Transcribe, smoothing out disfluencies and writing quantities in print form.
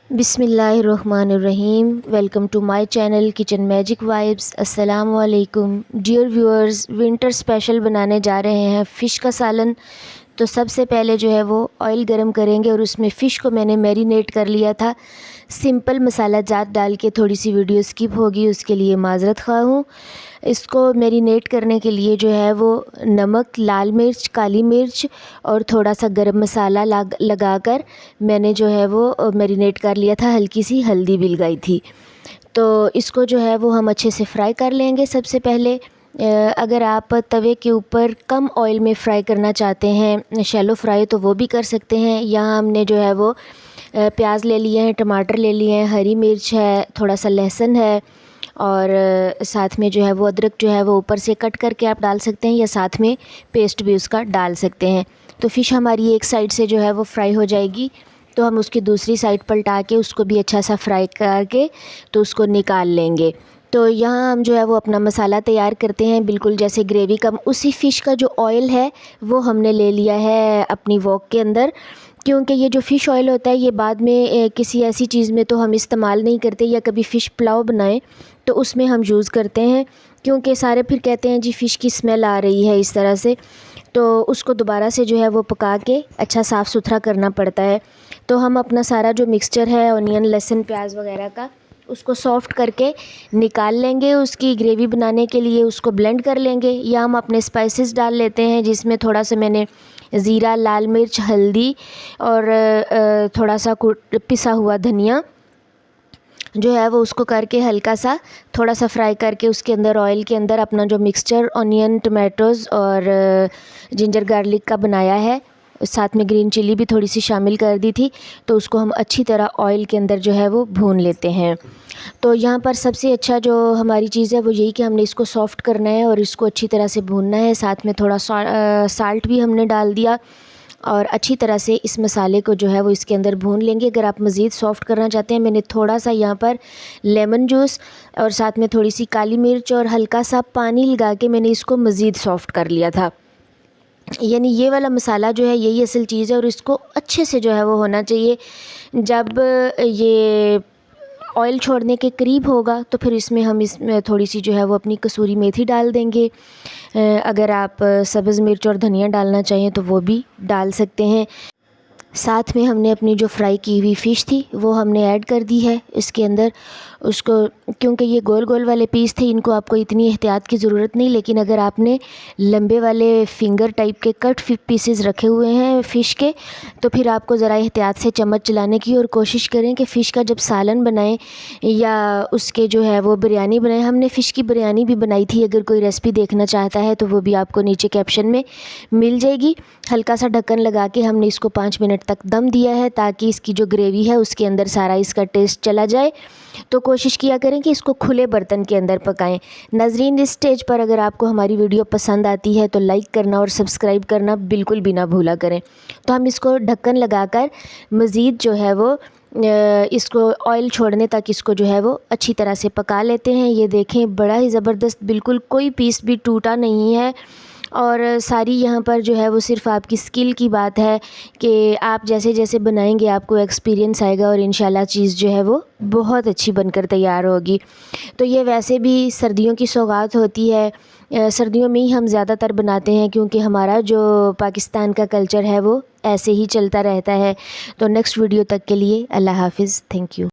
बिस्मिल्लाहिर्रहमानिर्रहीम। Welcome to my channel kitchen magic vibes. अस्सलाम वालेकुम डियर व्यूअर्स, विंटर स्पेशल बनाने जा रहे हैं फ़िश का सालन। तो सबसे पहले जो है वो ऑयल गरम करेंगे और उसमें फ़िश को मैंने मैरिनेट कर लिया था। सिंपल मसाला जात डाल के, थोड़ी सी वीडियो स्किप होगी उसके लिए माज़रत ख़्वाह हूँ। इसको मैरिनेट करने के लिए जो है वो नमक, लाल मिर्च, काली मिर्च और थोड़ा सा गरम मसाला लगाकर मैंने जो है वो मैरिनेट कर लिया था। हल्की सी हल्दी भी लगाई थी। तो इसको जो है वो हम अच्छे से फ्राई कर लेंगे। सबसे पहले अगर आप तवे के ऊपर कम ऑयल में फ्राई करना चाहते हैं, शैलो फ्राई, तो वो भी कर सकते हैं। यहाँ हमने जो है वो प्याज ले लिए हैं, टमाटर ले लिए हैं, हरी मिर्च है, थोड़ा सा लहसुन है और साथ में जो है वो अदरक जो है वो ऊपर से कट करके आप डाल सकते हैं या साथ में पेस्ट भी उसका डाल सकते हैं। तो फ़िश हमारी एक साइड से जो है वो फ्राई हो जाएगी, तो हम उसकी दूसरी साइड पलटा के उसको भी अच्छा सा फ्राई करके तो उसको निकाल लेंगे। तो यहाँ हम जो है वो अपना मसाला तैयार करते हैं, बिल्कुल जैसे ग्रेवी का। उसी फ़िश का जो ऑयल है वो हमने ले लिया है अपनी वॉक के अंदर, क्योंकि ये जो फ़िश ऑयल होता है ये बाद में किसी ऐसी चीज़ में तो हम इस्तेमाल नहीं करते, या कभी फ़िश पुलाव बनाएं तो उसमें हम यूज़ करते हैं, क्योंकि सारे फिर कहते हैं जी फ़िश की स्मेल आ रही है इस तरह से। तो उसको दोबारा से जो है वो पका के अच्छा साफ़ सुथरा करना पड़ता है। तो हम अपना सारा जो मिक्सचर है ऑनियन, लहसुन, प्याज वगैरह का, उसको सॉफ़्ट करके निकाल लेंगे। उसकी ग्रेवी बनाने के लिए उसको ब्लेंड कर लेंगे, या हम अपने स्पाइसेस डाल लेते हैं, जिसमें थोड़ा सा मैंने ज़ीरा, लाल मिर्च, हल्दी और थोड़ा सा पिसा हुआ धनिया जो है वो उसको करके हल्का सा थोड़ा सा फ्राई करके उसके अंदर ऑयल के अंदर अपना जो मिक्सचर ऑनियन, टमाटोज़ और जिंजर गार्लिक का बनाया है, साथ में ग्रीन चिली भी थोड़ी सी शामिल कर दी थी, तो उसको हम अच्छी तरह ऑयल के अंदर जो है वो भून लेते हैं। तो यहाँ पर सबसे अच्छा जो हमारी चीज़ है वो यही कि हमने इसको सॉफ़्ट करना है और इसको अच्छी तरह से भूनना है। साथ में थोड़ा साल्ट भी हमने डाल दिया और अच्छी तरह से इस मसाले को जो है वो इसके अंदर भून लेंगे। अगर आप मज़ीद सॉफ़्ट करना चाहते हैं, मैंने थोड़ा सा यहाँ पर लेमन जूस और साथ में थोड़ी सी काली मिर्च और हल्का सा पानी लगा के मैंने इसको मज़ीद सॉफ़्ट कर लिया था। यानी ये वाला मसाला जो है यही असल चीज़ है, और इसको अच्छे से जो है वो होना चाहिए। जब ये ऑयल छोड़ने के करीब होगा तो फिर इसमें थोड़ी सी जो है वो अपनी कसूरी मेथी डाल देंगे। अगर आप सब्ज़ मिर्च और धनिया डालना चाहें तो वो भी डाल सकते हैं। साथ में हमने अपनी जो फ्राई की हुई फ़िश थी वो हमने ऐड कर दी है इसके अंदर। उसको, क्योंकि ये गोल गोल वाले पीस थे, इनको आपको इतनी एहतियात की ज़रूरत नहीं, लेकिन अगर आपने लंबे वाले फिंगर टाइप के कट पीसेस रखे हुए हैं फ़िश के, तो फिर आपको ज़रा एहतियात से चम्मच चलाने की और कोशिश करें कि फ़िश का जब सालन बनाएं या उसके जो है वो बिरयानी बनाएं। हमने फ़िश की बिरयानी भी बनाई थी, अगर कोई रेसिपी देखना चाहता है तो वो भी आपको नीचे कैप्शन में मिल जाएगी। हल्का सा ढक्कन लगा के हमने इसको 5 मिनट तक दम दिया है, ताकि इसकी जो ग्रेवी है उसके अंदर सारा इसका टेस्ट चला जाए। तो कोशिश किया करें कि इसको खुले बर्तन के अंदर पकाएं। नाज़रीन, इस स्टेज पर अगर आपको हमारी वीडियो पसंद आती है तो लाइक करना और सब्सक्राइब करना बिल्कुल भी ना भूला करें। तो हम इसको ढक्कन लगाकर मज़ीद जो है वो इसको ऑयल छोड़ने तक इसको जो है वो अच्छी तरह से पका लेते हैं। ये देखें, बड़ा ही ज़बरदस्त, बिल्कुल कोई पीस भी टूटा नहीं है। और सारी यहाँ पर जो है वो सिर्फ़ आपकी स्किल की बात है कि आप जैसे जैसे बनाएंगे आपको एक्सपीरियंस आएगा और इंशाल्लाह चीज़ जो है वो बहुत अच्छी बनकर तैयार होगी। तो ये वैसे भी सर्दियों की सौगात होती है, सर्दियों में ही हम ज़्यादातर बनाते हैं, क्योंकि हमारा जो पाकिस्तान का कल्चर है वो ऐसे ही चलता रहता है। तो नेक्स्ट वीडियो तक के लिए अल्लाह हाफ़िज़, थैंक यू।